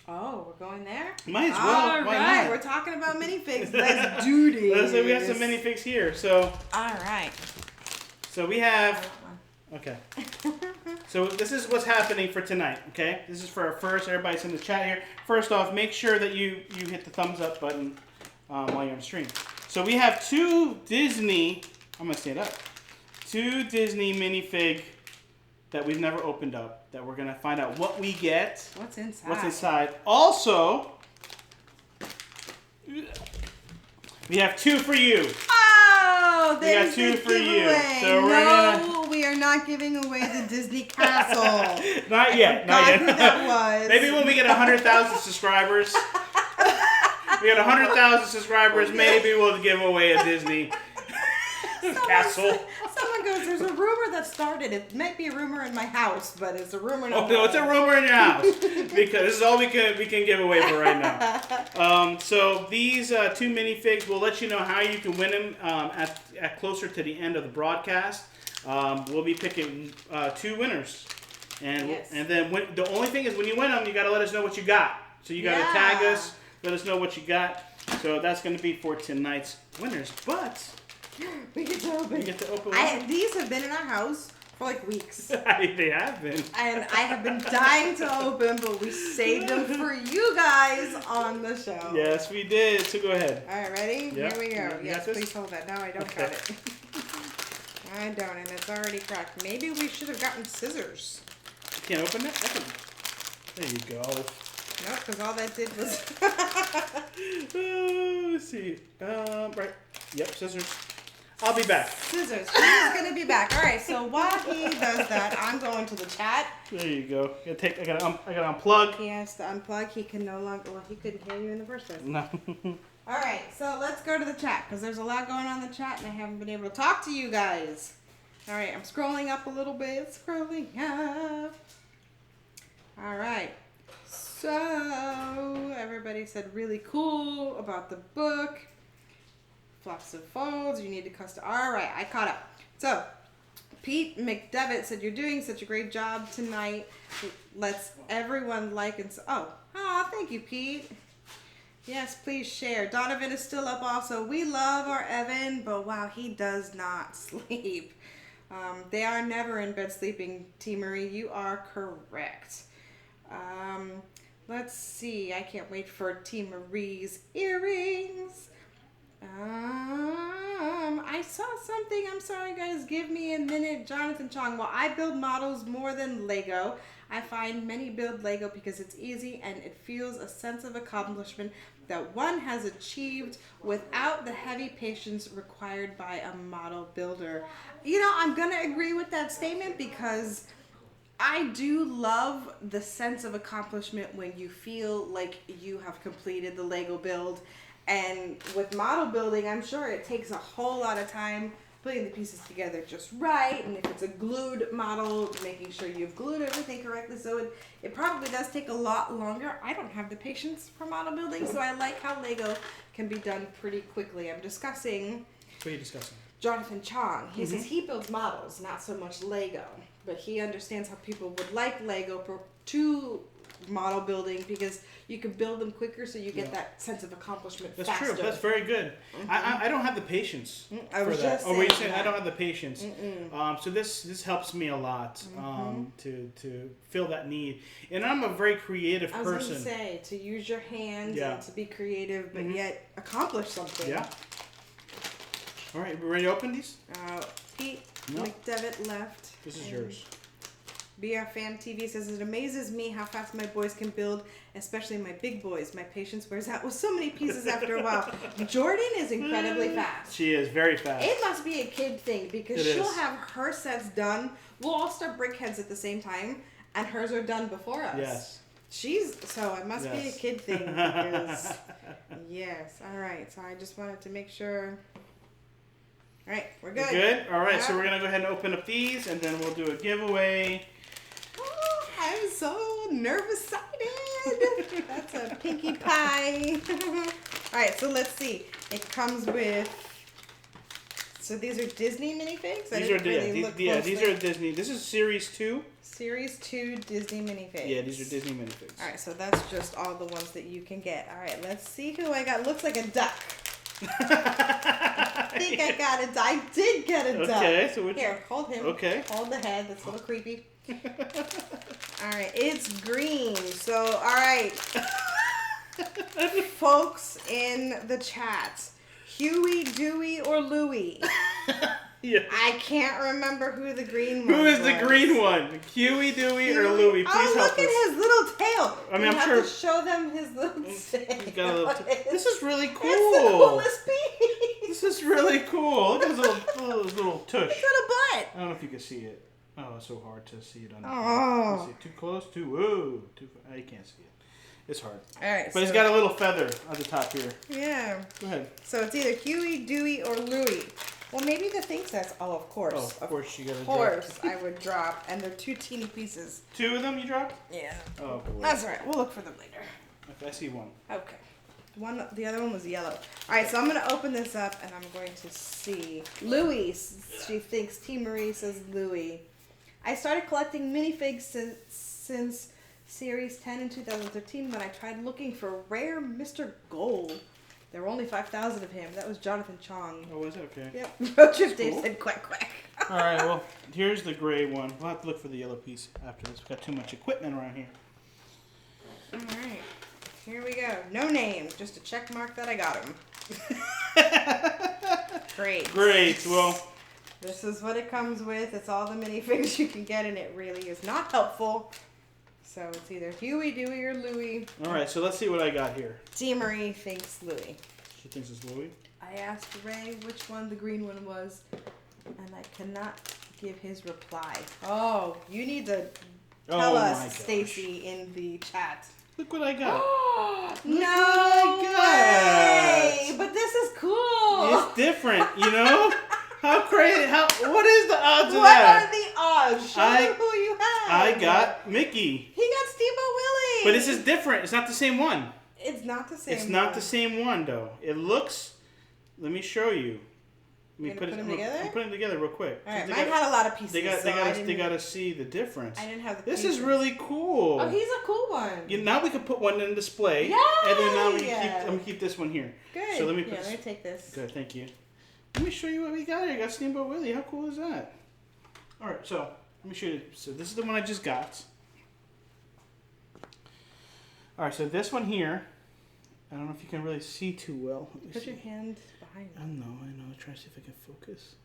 B: Oh, we're going there?
A: Might as well.
B: All
A: Why
B: right,
A: not?
B: we're talking about minifigs. Let's do this.
A: Let's say we have some minifigs here. So.
B: All right.
A: So we have. Okay. So this is what's happening for tonight. Okay. This is for our first. Everybody's in the chat here. First off, make sure that you hit the thumbs up button while you're on stream. So we have two Disney. I'm gonna stand up. Two Disney minifig that we've never opened up. That we're gonna find out what we get.
B: What's inside?
A: What's inside? Also, we have two for you.
B: Oh,
A: We got
B: there's
A: two
B: the
A: for you.
B: giveaway.
A: So we're
B: No, we are not giving away the Disney Castle.
A: Not yet. Not
B: God,
A: yet.
B: who that was.
A: Maybe when we get 100,000 subscribers. We got 100,000 subscribers. Maybe we'll give away a Disney castle.
B: Someone goes, there's a rumor that started. It might be a rumor in my house, but it's a rumor.
A: Oh no, it's a rumor in your house because this is all we can give away for right now. So these two minifigs, we'll let you know how you can win them at closer to the end of the broadcast. We'll be picking two winners, and
B: Yes.
A: and then the only thing is when you win them, you got to let us know what you got. So you got to tag us, let us know what you got. So that's going to be for tonight's winners, but.
B: We get to open.
A: We get to open one.
B: These have been in our house for like weeks.
A: They have been.
B: And I have been dying to open, but we saved them for you guys on the show.
A: Yes, we did. So go ahead.
B: All right, ready?
A: Yep.
B: Here we go.
A: You
B: Yes,
A: got this?
B: please hold that. No, I don't
A: Okay.
B: got it. I don't, and it's already cracked. Maybe we should have gotten scissors.
A: You can't open it? There you go.
B: No, because all that did was...
A: Let's see. Right. Yep, scissors. I'll be back.
B: Scissors. He's going to be back. All right, so while he does that, I'm going to the chat.
A: There you go. I gotta unplug.
B: He has to unplug. He can no longer... Well, he couldn't hear you in the first place.
A: No.
B: All right, so let's go to the chat because there's a lot going on in the chat and I haven't been able to talk to you guys. All right, I'm scrolling up a little bit. Scrolling up. All right. So, everybody said really cool about the book. Flops and folds. You need to custom. All right, I caught up. So, Pete McDevitt said, you're doing such a great job tonight. Let's everyone like and... Oh, thank you, Pete. Yes, please share. Donovan is still up also. We love our Evan, but wow, he does not sleep. They are never in bed sleeping, T. Marie. You are correct. Let's see. I can't wait for T. Marie's earrings. I saw something. I'm sorry, guys. Give me a minute. Jonathan Chong. Well, I build models more than Lego. I find many build Lego because it's easy and it feels a sense of accomplishment that one has achieved without the heavy patience required by a model builder. You know, I'm going to agree with that statement because I do love the sense of accomplishment when you feel like you have completed the Lego build. And with model building, I'm sure it takes a whole lot of time putting the pieces together just right. And if it's a glued model, making sure you've glued everything correctly. So it probably does take a lot longer. I don't have the patience for model building, so I like how Lego can be done pretty quickly. I'm discussing...
A: What are you discussing?
B: Jonathan Chong. He says he builds models, not so much Lego. But he understands how people would like Lego to model building because you can build them quicker so you get that sense of accomplishment
A: That's
B: faster.
A: true. That's very good. I don't have the patience
B: I was
A: for that.
B: just
A: Oh, were you
B: saying
A: saying
B: that.
A: I don't have the patience? So this helps me a lot to feel that need. And I'm a very creative
B: I was
A: person.
B: going to say, to use your hands
A: Yeah.
B: and to be creative, but yet accomplish something.
A: Yeah. All right, we ready to open these?
B: Pete
A: No.
B: McDevitt left.
A: This is
B: And
A: yours.
B: BR Fam TV says, it amazes me how fast my boys can build, especially my big boys. My patience wears out with so many pieces after a while. Jordan is incredibly fast.
A: She is very fast.
B: It must be a kid thing because
A: It
B: she'll
A: is.
B: have her sets done. We'll all start brickheads at the same time, and hers are done before us.
A: Yes.
B: So it must be a
A: Yes.
B: kid thing because yes. All right. So I just wanted to make sure. All right, we're good.
A: Good? All right, so
B: Yeah.
A: we're going to go ahead and open up these, and then we'll do a giveaway.
B: Oh, I'm so nervous excited. That's a pinkie pie. All right, so let's see. It comes with... So these are Disney minifigs?
A: These are these are Disney. This is Series 2.
B: Series 2 Disney minifigs.
A: Yeah, these are Disney minifigs.
B: All right, so that's just all the ones that you can get. All right, let's see who I got. Looks like a duck. I think I got a duck. I did get a duck.
A: Okay, so which...
B: Here, hold him.
A: Okay.
B: Hold the head. That's a little creepy. All right, it's green. So, all right. Folks in the chat, Huey, Dewey, or Louie.
A: Yeah.
B: I can't remember who the green one
A: Who is
B: was.
A: the green one? Huey, Dewey, or Louie? Please help us.
B: Look at his little tail.
A: I mean, I'm
B: have
A: sure.
B: to show them his little tail.
A: He's got a little this is really cool.
B: It's the coolest piece.
A: This is really cool. Look at his little tush.
B: His little butt.
A: I don't know if you can see it. Oh, it's so hard to see it on the
B: Oh.
A: Too close? Too you can't see it. It's hard.
B: All right.
A: But he's got a little feather on the top here.
B: Yeah.
A: Go ahead.
B: So it's either Huey, Dewey, or Louie. Well, maybe the thing says, oh, of course.
A: Oh, of course you got to
B: drop. Of course I would drop. And they're 2 teeny pieces.
A: 2 of them you dropped?
B: Yeah.
A: Oh, boy.
B: That's all right. We'll look for them later.
A: Okay, I see one.
B: Okay. The other one was yellow. All right, so I'm going to open this up, and I'm going to see. Louie, she thinks. T. Marie says Louie. I started collecting minifigs since Series 10 in 2013 when I tried looking for rare Mr. Gold. There were only 5,000 of him. That was Jonathan Chong.
A: Oh, was it? Okay.
B: Yep. Road Trip Dave said quack quack.
A: All right, well, here's the gray one. We'll have to look for the yellow piece after this. We've got too much equipment around here.
B: All right. Here we go. No name. Just a check mark that I got him. Great.
A: Great. Well,
B: this is what it comes with. It's all the minifigs you can get, and it really is not helpful. So it's either Huey, Dewey, or Louie.
A: all right, so let's see what I got here.
B: T. Marie thinks Louie.
A: She thinks it's Louie.
B: I asked Ray which one the green one was, and I cannot give his reply. Oh, you need to tell us, Stacy, in the chat.
A: Look what I got.
B: No way! But this is cool.
A: It's different, you know? How crazy. What is the odds of
B: What
A: that?
B: are the odds? Show them who you have.
A: I got Mickey.
B: He got Steamboat Willie.
A: But this is different. It's not the same one.
B: It's not the same
A: It's not the same one, though. It looks... Let me show you.
B: Let me put them together?
A: I'm putting them together real quick.
B: All right, mine had a lot of pieces.
A: They got to see the difference.
B: I didn't have the
A: This
B: pieces.
A: is really cool.
B: Oh, he's a cool one.
A: Now we can put one in display.
B: Yeah.
A: And then now I'm gonna keep this one here.
B: Good.
A: So let me put
B: let me take this.
A: Good, thank you. Let me show you what we got here. I got Steamboat Willie. How cool is that? All right, so let me show you. So this is the one I just got. All right, so this one here. I don't know if you can really see too well.
B: Put your hand behind me.
A: I know. I'm trying to see if I can focus.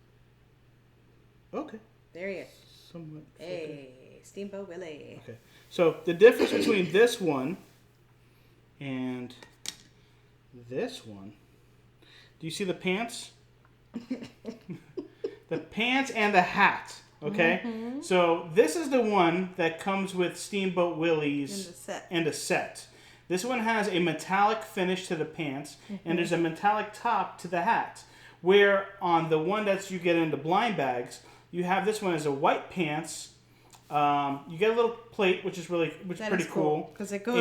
A: Okay.
B: There you go.
A: Somewhat.
B: Hey, Steamboat Willie.
A: Okay. So the difference between this one and this one. Do you see the pants? The pants and the hat. Okay. Mm-hmm. So this is the one that comes with Steamboat Willie's and a set. This one has a metallic finish to the pants, and there's a metallic top to the hat. Where on the one that you get in the blind bags, you have this one as a white pants. You get a little plate, which is pretty cool.
B: Because it goes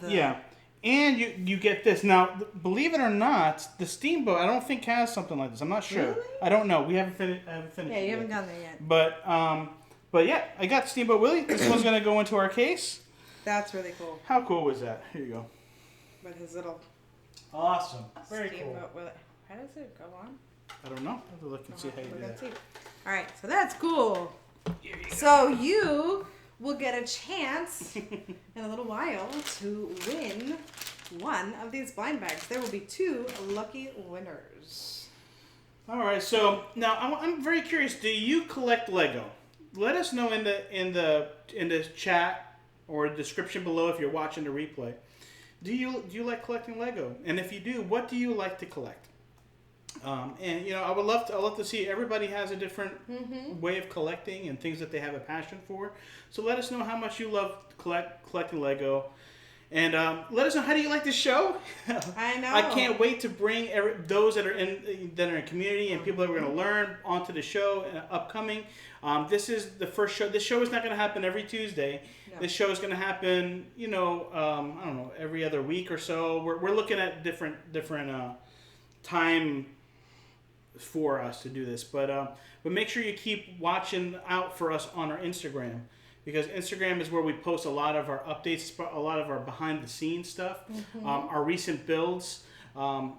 A: yeah, and you get this. Now, believe it or not, the Steamboat I don't think has something like this. I'm not sure.
B: Really?
A: I don't know. We haven't finished.
B: Yeah, you haven't gone there yet.
A: But yeah, I got Steamboat Willie. This one's gonna go into our case.
B: That's really cool.
A: How cool was that? Here you go.
B: With his little
A: awesome. Very
B: Steamboat
A: cool.
B: Willie. How does it go on?
A: I don't know. I'll have to look and see how you do that.
B: All right, so that's cool. So you will get a chance in a little while to win one of these blind bags. There will be 2 lucky winners.
A: All right. So now I'm very curious. Do you collect Lego? Let us know in the chat or description below if you're watching the replay. Do you like collecting Lego? And if you do, what do you like to collect? And I would love to see everybody has a different way of collecting and things that they have a passion for. So let us know how much you love collecting Lego, and let us know how do you like the show.
B: I know.
A: I can't wait to bring those that are in community and people that we're going to learn onto the show upcoming. This is the first show. This show is not going to happen every Tuesday. No. This show is going to happen, I don't know, every other week or so. We're looking at different time for us to do this, but make sure you keep watching out for us on our Instagram, because Instagram is where we post a lot of our updates, a lot of our behind the scenes stuff, our recent builds.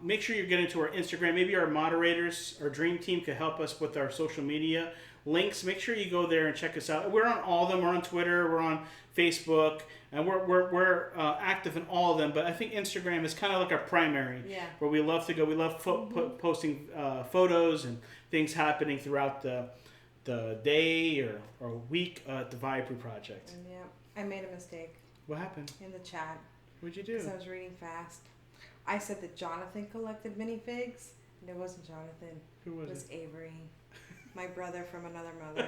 A: Make sure you're getting to our Instagram. Maybe our moderators, our dream team, could help us with our social media links. Make sure you go there and check us out. We're on all of them. We're on Twitter. We're on Facebook. and we're active in all of them. But I think Instagram is kind of like our primary, where we love to go. We love posting photos and things happening throughout the day or week at the Viapree project.
B: Yeah, I made a mistake.
A: What happened?
B: In the chat.
A: What'd you do?
B: Because I was reading fast. I said that Jonathan collected minifigs, and it wasn't Jonathan.
A: Who was it?
B: It was Avery, my brother from another mother.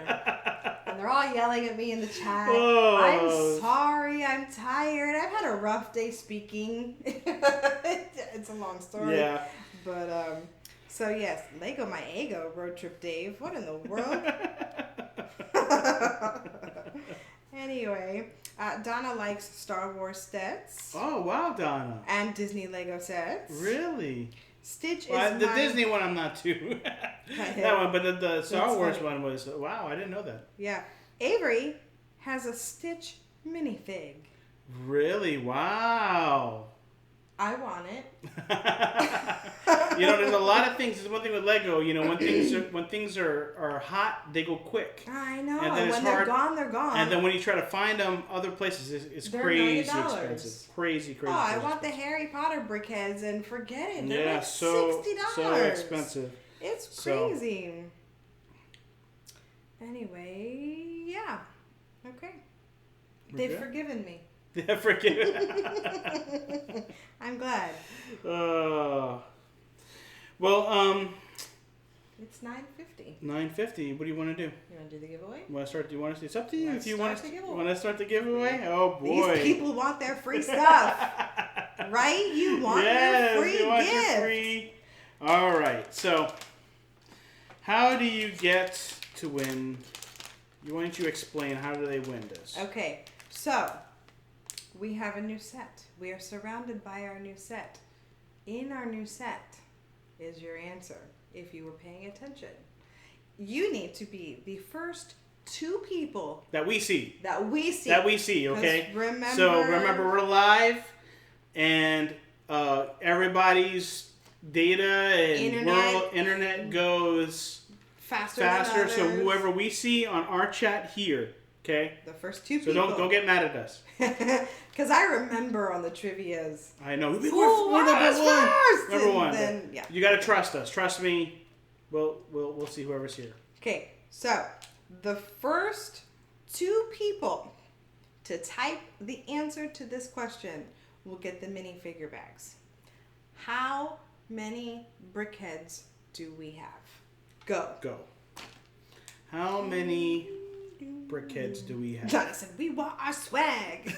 B: And they're all yelling at me in the chat.
A: Oh.
B: I'm sorry, I'm tired. I've had a rough day speaking. It's a long story.
A: Yeah.
B: But, so yes, Lego My Ego, Road Trip Dave. What in the world? Anyway, Donna likes Star Wars sets.
A: Oh, wow, Donna.
B: And Disney Lego sets.
A: Really?
B: Stitch
A: is the Disney one I'm not too. That one, but the Star Wars one was, wow, I didn't know that.
B: Yeah. Avery has a Stitch minifig.
A: Really? Wow.
B: I want it.
A: There's a lot of things. This is one thing with Lego. When things are hot, they go quick.
B: I know.
A: And
B: when they're gone, they're gone.
A: And then when you try to find them other places, it's crazy expensive. Crazy.
B: Oh, I want the Harry Potter brickheads and forget it. They're like
A: so
B: $60.
A: so expensive.
B: It's crazy. Well, yeah. Okay. They've forgiven me.
A: Yeah, forgiven.
B: I'm glad. It's 9:50.
A: 9:50. What do you want to do?
B: You want to do the giveaway?
A: Do you want to? It's up to you.
B: Let's
A: if you want
B: start the
A: to.
B: giveaway.
A: Want to start the giveaway? Oh boy.
B: These people want their free stuff, right? You want your free gift.
A: Your free. All right. So, how do you get to win? Why don't you explain how do they win this?
B: Okay. So, we have a new set. We are surrounded by our new set. In our new set is your answer. If you were paying attention, you need to be the first 2 people
A: that we see. Okay. Remember, we're live, and everybody's data and internet goes faster. So whoever we see on our chat here. Okay.
B: The first 2 people.
A: So don't get mad at us.
B: Because I remember on the trivias.
A: I know. We're
B: first.
A: Number one.
B: Then, yeah.
A: You gotta trust us. Trust me. We'll see whoever's here.
B: Okay. So the first 2 people to type the answer to this question will get the minifigure bags. How many brickheads do we have? Go.
A: How many brickheads do we have?
B: Johnny said, we want our swag.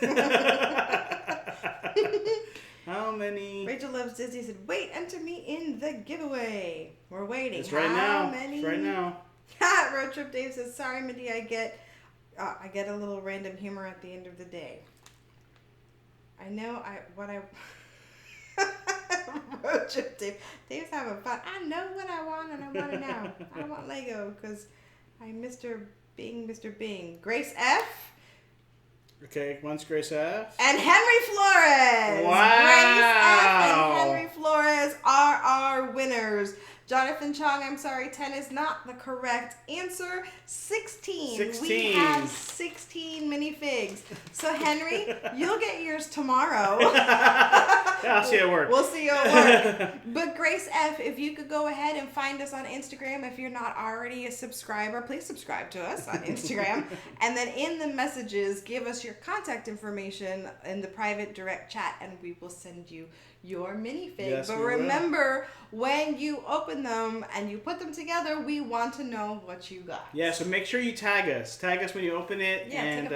A: How many?
B: Rachel Loves Disney said, wait, enter me in the giveaway. We're waiting.
A: It's right now. It's right now.
B: Road Trip Dave says, sorry, Mindy, I get a little random humor at the end of the day. I know Road Trip Dave. Dave's having fun. I know what I want and I want it now. I want Lego because I'm Mr. Bing. Grace F.
A: Okay, one's Grace F.
B: And Henry Flores.
A: Wow.
B: Grace F. and Henry Flores are our winners. Jonathan Chong, I'm sorry, 10 is not the correct answer. 16. We have 16 minifigs. So, Henry, you'll get yours tomorrow.
A: I'll see you at work.
B: We'll see you at work. But Grace F., if you could go ahead and find us on Instagram. If you're not already a subscriber, please subscribe to us on Instagram. And then in the messages, give us your contact information in the private direct chat, and we will send you your minifig.
A: Yes,
B: but remember, when you open them and you put them together, we want to know what you got.
A: Yeah, so make sure you tag us. Tag us when you open it.
B: Yeah,
A: and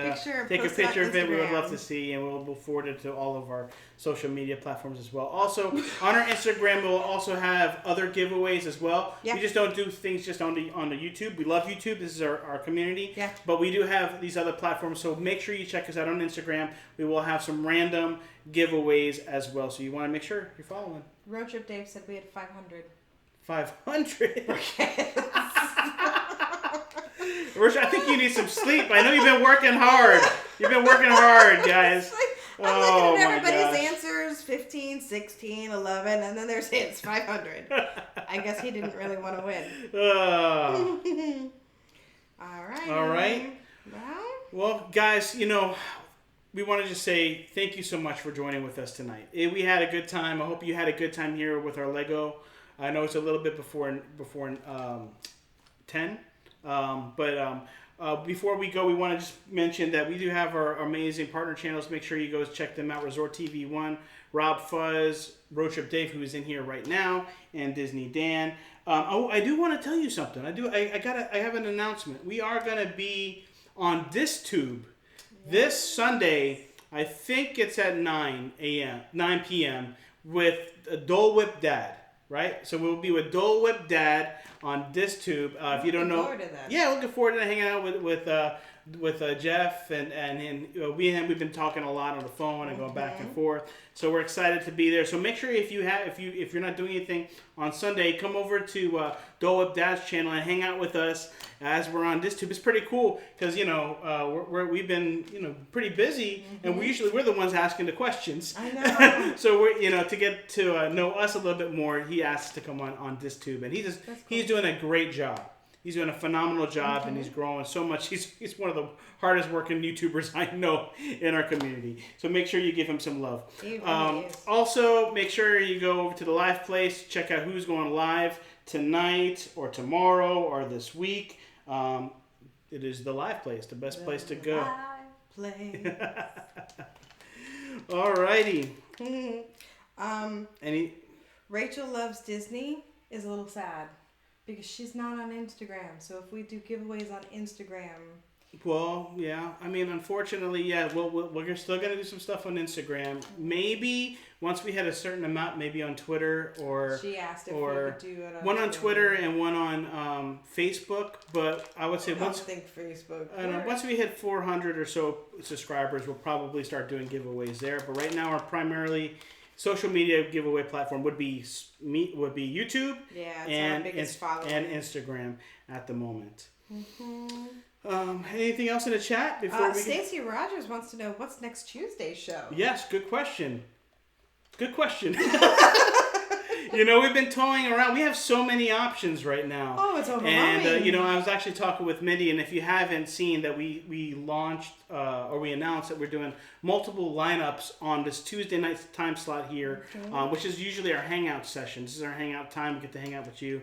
B: take a picture
A: of it. We would love to see, and we'll forward it to all of our social media platforms as well. Also, on our Instagram, we'll also have other giveaways as well. Yeah. We just don't do things just on the YouTube. We love YouTube. This is our community.
B: Yeah.
A: But we do have these other platforms, so make sure you check us out on Instagram. We will have some random giveaways as well, so you want to make sure you're following.
B: Road Trip Dave said we had 500.
A: 500? Rich, I think you need some sleep. I know you've been working hard. You've been working hard, guys.
B: I'm looking at everybody's answers, 15, 16, 11, and then they're saying it's 500. I guess he didn't really want to win.
A: All right. Well, guys, we want to just say thank you so much for joining with us tonight. We had a good time. I hope you had a good time here with our Lego. I know it's a little bit before 10, but before we go, we want to just mention that we do have our amazing partner channels. Make sure you go check them out. Resort TV 1, Rob Fuzz, Road Trip Dave, who is in here right now, and Disney Dan. I do want to tell you something. I have an announcement. We are going to be on DisTube this Sunday. I think it's at 9 p.m. with Dole Whip Dad. Right, so we'll be with Dole Whip Dad on DisTube. If you don't know, yeah, looking forward to hanging out with Jeff and we've been talking a lot on the phone and going back and forth. So we're excited to be there. So make sure if you're not doing anything on Sunday, come over to Dole Whip Dad's channel and hang out with us as we're on DisTube. It's pretty cool because we've been pretty busy and we're the ones asking the questions.
B: I know.
A: So we're to get to know us a little bit more. He asked to come on DisTube and he's doing a great job. He's doing a phenomenal job and he's growing so much. He's one of the hardest working YouTubers I know in our community. So make sure you give him some love.
B: He really is.
A: Also, make sure you go over to the live place, check out who's going live tonight or tomorrow or this week. It is the live place, the best place to go.
B: Live place.
A: Alrighty.
B: Rachel Loves Disney is a little sad. Because she's not on Instagram. So if we do giveaways on Instagram.
A: Well, yeah. I mean, unfortunately, yeah. We're still going to do some stuff on Instagram. Maybe once we had a certain amount, maybe on Twitter or...
B: She asked if we could do it on...
A: One on Twitter and one on Facebook. But I would say
B: I don't think Facebook.
A: I don't know, once we hit 400 or so subscribers, we'll probably start doing giveaways there. But right now, our primarily... social media giveaway platform would be YouTube,
B: our biggest following.
A: And Instagram at the moment. Anything else in the chat before we?
B: Stacy Rogers wants to know what's next Tuesday's show.
A: Yes, good question. Good question. We've been toying around. We have so many options right now.
B: Oh, it's overwhelming.
A: And, I was actually talking with Mindy, and if you haven't seen that we launched or we announced that we're doing multiple lineups on this Tuesday night time slot here, which is usually our Hangout session. This is our Hangout time. We get to hang out with you.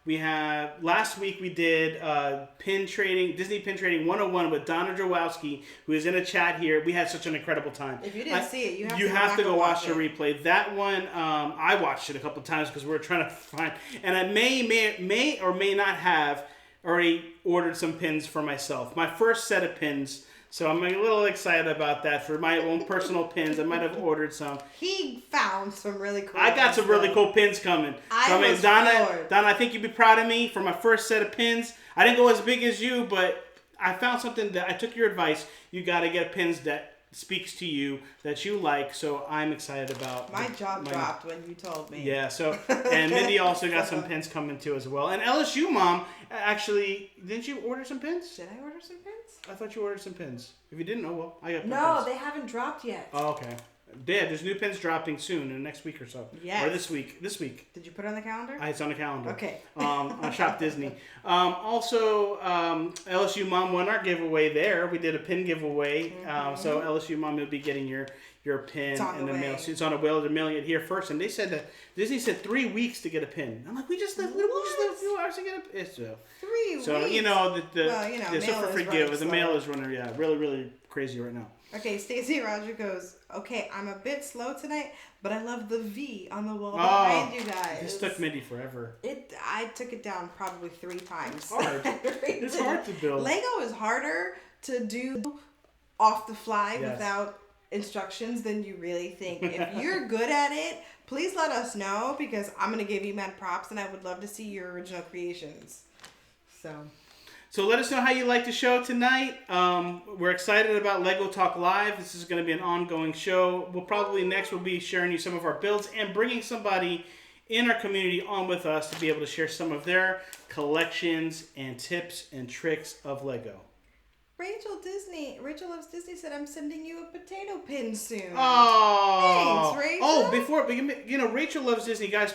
A: We have last week we did Disney Pin Trading 101 with Donna Jawowski, who is in a chat here. We had such an incredible time.
B: If you didn't see it, you
A: have to go watch the replay. That one I watched it a couple of times because we were trying to find, and I may or may not have already ordered some pins for myself. My first set of pins. So I'm a little excited about that for my own personal pins. I might have ordered some.
B: He found some really cool.
A: I got some really cool pins coming. Donna, I think you'd be proud of me for my first set of pins. I didn't go as big as you, but I found something that I took your advice. You got to get pins that speaks to you, that you like. So I'm excited about.
B: My jaw dropped when you told me.
A: Yeah. So and Mindy also got some pins coming too as well. And LSU mom, actually, didn't you order some pins?
B: Did I order some pins?
A: I thought you ordered some pins. If you didn't, oh well, I got pins.
B: No, they haven't dropped yet.
A: Oh, okay. Yeah, there's new pins dropping soon in the next week or so.
B: Yes.
A: Or this week.
B: Did you put it on the calendar?
A: It's on the calendar.
B: Okay.
A: On Shop Disney. Also, LSU Mom won our giveaway there. We did a pin giveaway. So LSU Mom, you'll be getting your pin in the mail. It's on the way. They're mailing it here first. And they said that Disney said 3 weeks to get a pin. I'm like, we just live a few hours to get a pin.
B: 3 weeks.
A: So, the mail is running, really, really crazy right now.
B: Okay, Stacey Roger goes, okay, I'm a bit slow tonight, but I love the V on the wall behind you guys.
A: This took Mindy forever.
B: I took it down probably 3 times.
A: It's hard. It's hard to build.
B: Lego is harder to do off the fly without instructions than you really think. If you're good at it, please let us know because I'm going to give you mad props and I would love to see your original creations. So
A: let us know how you like the show tonight. We're excited about Lego Talk Live. This is going to be an ongoing show. We'll be sharing you some of our builds and bringing somebody in our community on with us to be able to share some of their collections and tips and tricks of Lego.
B: Rachel Loves Disney said, I'm sending you a potato pin soon.
A: Oh,
B: thanks, Rachel.
A: Oh, before Rachel Loves Disney, guys,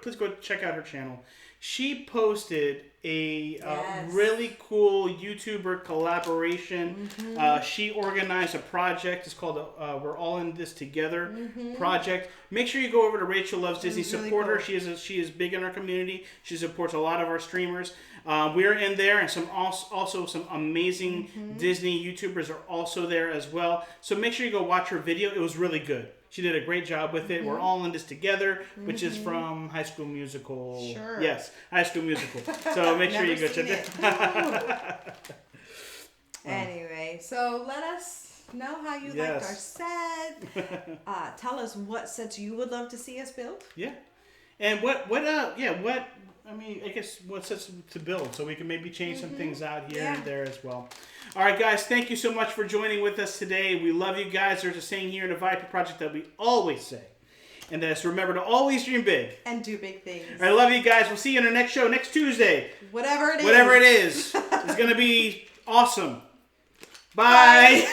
A: please go check out her channel. She posted a
B: Yes.
A: really cool YouTuber collaboration. She organized a project. It's called We're All in This Together project. Make sure you go over to Rachel Loves Disney. Support her. She is big in our community. She supports a lot of our streamers. We're in there, and also some amazing Disney YouTubers are also there as well. So make sure you go watch her video. It was really good. She did a great job with it. We're all in this together, which is from High School Musical.
B: Sure.
A: Yes, High School Musical. So make sure you go check it.
B: Anyway, so let us know how you liked our set. Tell us what sets you would love to see us build.
A: Yeah. And I guess what sets to build, so we can maybe change some things out here and there as well. All right, guys, thank you so much for joining with us today. We love you guys. There's a saying here in the Viapree Project that we always say, and that's remember to always dream big.
B: And do big things.
A: I love you guys. We'll see you in our next show next Tuesday.
B: Whatever it is.
A: Whatever it is. It's going to be awesome. Bye.